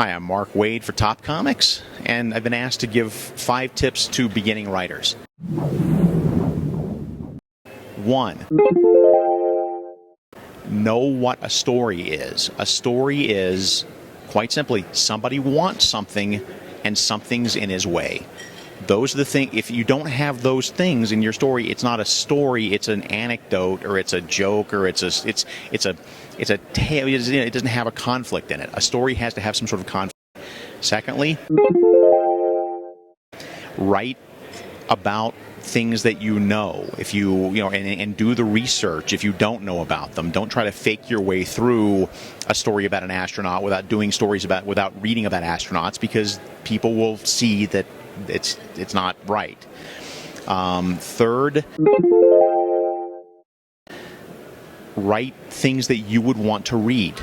Hi, I'm Mark Waid for Top Comics, and I've been asked to give 5 tips to beginning writers. 1. Know what a story is. A story is, quite simply, somebody wants something and something's in his way. Those are the things. If you don't have those things in your story, it's not a story. It's an anecdote, or it's a joke, or it's a tale. It doesn't have a conflict in it. A story has to have some sort of conflict. Secondly, write about things that you know. If and do the research if you don't know about them. Don't try to fake your way through a story about an astronaut without reading about astronauts, because people will see that it's not right. Third, write things that you would want to read.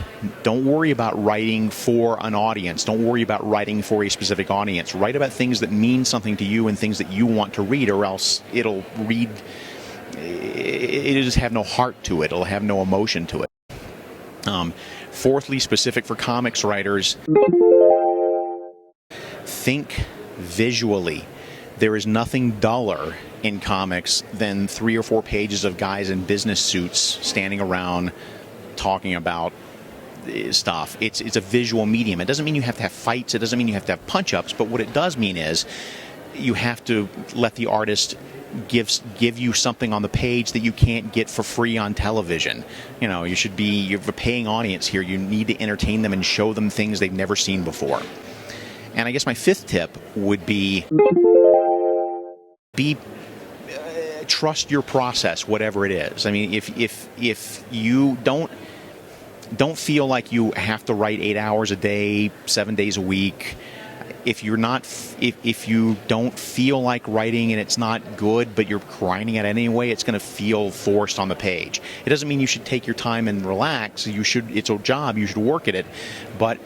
Don't worry about writing for an audience. Don't worry about writing for a specific audience. Write about things that mean something to you and things that you want to read, or else it'll just have no heart to it. It'll have no emotion to it. Fourthly, specific for comics writers, think visually. There is nothing duller in comics than 3 or 4 pages of guys in business suits standing around talking about stuff. It's a visual medium. It doesn't mean you have to have fights. It doesn't mean you have to have punch-ups. But what it does mean is you have to let the artist give you something on the page that you can't get for free on television. You're a paying audience here. You need to entertain them and show them things they've never seen before. And I guess my 5th tip would be trust your process, whatever it is. I mean, if you don't feel like you have to write 8 hours a day, 7 days a week, if you don't feel like writing and it's not good, but you're grinding it anyway, it's going to feel forced on the page. It doesn't mean you should take your time and relax. It's a job. You should work at it, but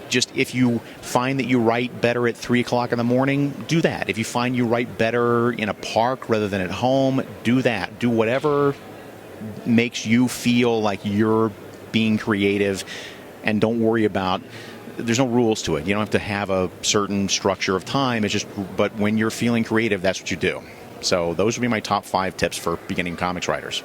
just if you find that you write better at 3 o'clock in the morning, do that. If you find you write better in a park rather than at home, do that. Do whatever makes you feel like you're being creative, and don't worry about. There's no rules to it. You don't have to have a certain structure of time. But when you're feeling creative, that's what you do. So those would be my top 5 tips for beginning comics writers.